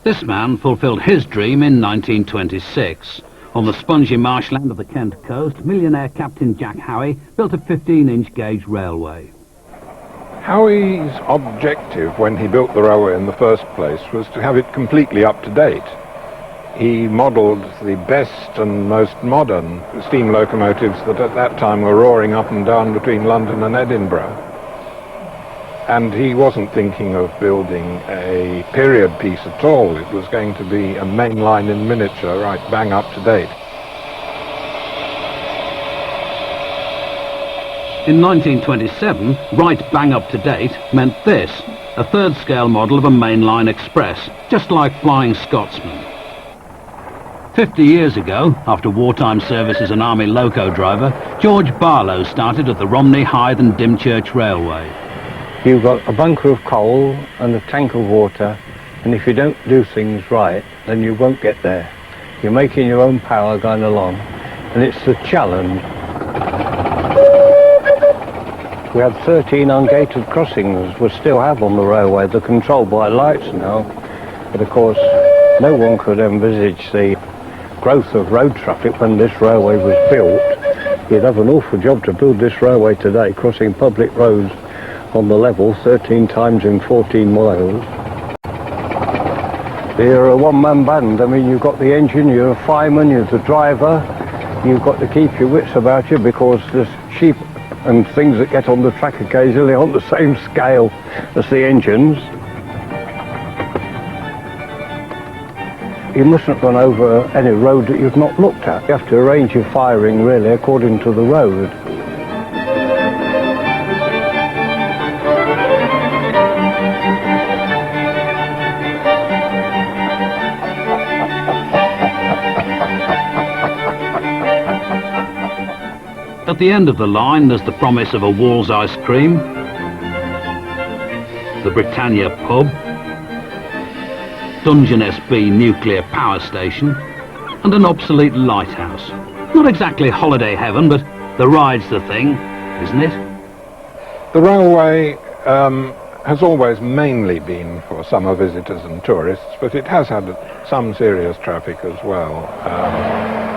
This man fulfilled his dream in 1926. On the spongy marshland of the Kent coast, millionaire Captain Jack Hythe built a 15-inch gauge railway. Hythe's objective when he built the railway in the first place was to have it completely up to date. He modelled the best and most modern steam locomotives that at that time were roaring up and down between London and Edinburgh. And he wasn't thinking of building a period piece at all. It was going to be a main line in miniature, right bang up to date. In 1927, right bang up to date meant this, a third-scale model of a mainline express, just like Flying Scotsman. 50 years ago, after wartime service as an army loco driver, George Barlow started at the Romney Hythe And Dymchurch Railway. You've got a bunker of coal and a tank of water, and if you don't do things right, then you won't get there. You're making your own power going along, and it's the challenge. We had 13 ungated crossings, we still have on the railway. They're controlled by lights now, but of course no one could envisage the growth of road traffic when this railway was built. You'd have an awful job to build this railway today, crossing public roads on the level 13 times in 14 miles. You're a one-man band. I mean, you've got the engine, you're a fireman, you're the driver. You've got to keep your wits about you because there's sheep and things that get on the track occasionally on the same scale as the engines. You mustn't run over any road that you've not looked at. You have to arrange your firing really according to the road. At the end of the line, there's the promise of a Wall's ice cream, the Britannia pub, Dungeness B nuclear power station, and an obsolete lighthouse. Not exactly holiday heaven, but the ride's the thing, isn't it? The railway has always mainly been for summer visitors and tourists, but it has had some serious traffic as well,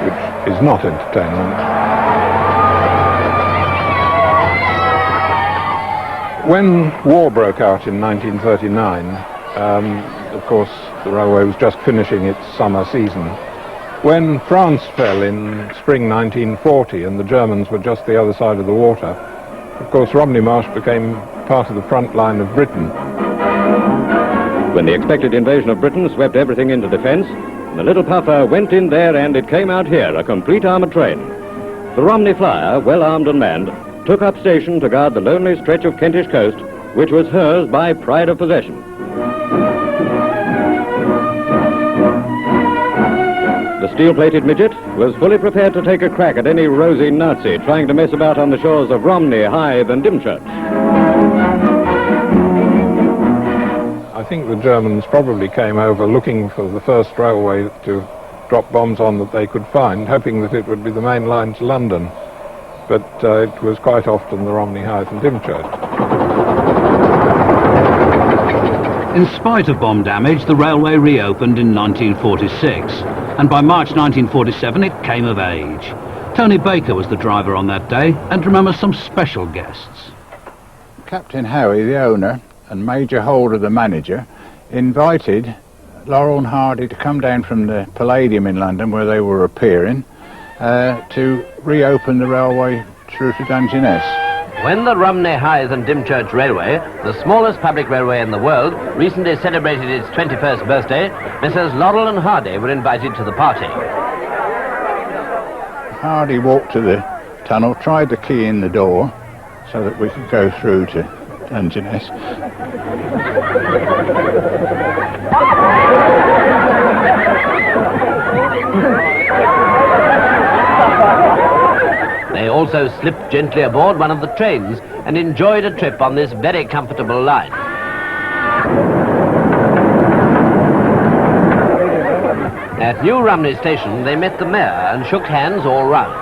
which is not entertainment. When war broke out in 1939, of course, the railway was just finishing its summer season. When France fell in spring 1940 and the Germans were just the other side of the water, of course, Romney Marsh became part of the front line of Britain. When the expected invasion of Britain swept everything into defence, the little puffer went in there and it came out here, a complete armoured train. The Romney Flyer, well armed and manned, took up station to guard the lonely stretch of Kentish coast, which was hers by pride of possession. The steel-plated midget was fully prepared to take a crack at any rosy Nazi trying to mess about on the shores of Romney, Hythe and Dymchurch. I think the Germans probably came over looking for the first railway to drop bombs on that they could find, hoping that it would be the main line to London. But it was quite often the Romney Hythe and Dymchurch. In spite of bomb damage, the railway reopened in 1946, and by March 1947 it came of age. Tony Baker was the driver on that day and remembers some special guests. Captain Harry, the owner, and Major Holder, the manager, invited Laurel and Hardy to come down from the Palladium in London, where they were appearing, to reopen the railway through to Dungeness. When the Romney Hythe and Dymchurch Railway, the smallest public railway in the world, recently celebrated its 21st birthday, Messrs. Laurel and Hardy were invited to the party. Hardy walked to the tunnel, tried the key in the door so that we could go through to Dungeness. They also slipped gently aboard one of the trains and enjoyed a trip on this very comfortable line. At New Romney Station, they met the mayor and shook hands all round.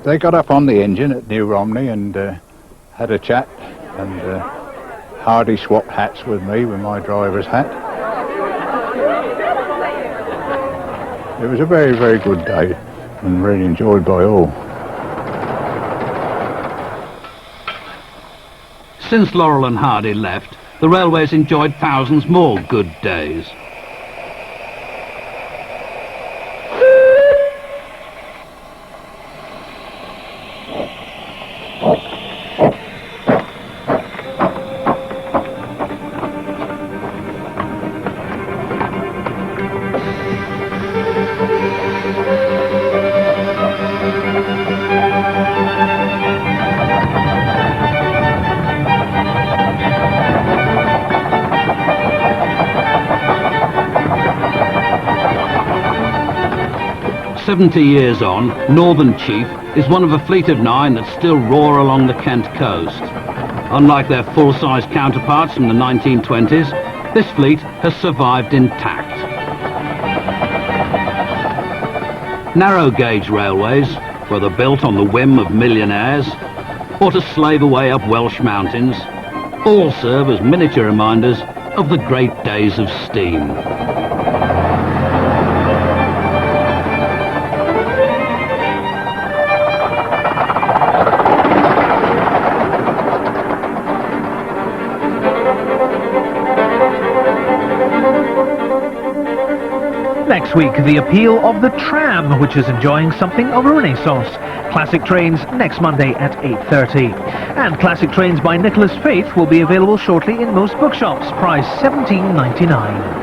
They got up on the engine at New Romney and had a chat and Hardy swapped hats with me with my driver's hat. It was a very, very good day and really enjoyed by all. Since Laurel and Hardy left, the railway's enjoyed thousands more good days. "70 years on, Northern Chief is one of a fleet of 9 that still roar along the Kent coast. Unlike their full-size counterparts from the 1920s, this fleet has survived intact. Narrow gauge railways, whether built on the whim of millionaires or to slave away up Welsh mountains, all serve as miniature reminders of the great days of steam. Next week, the appeal of the tram, which is enjoying something of a renaissance. Classic Trains next Monday at 8:30. And Classic Trains by Nicholas Faith will be available shortly in most bookshops, price £17.99.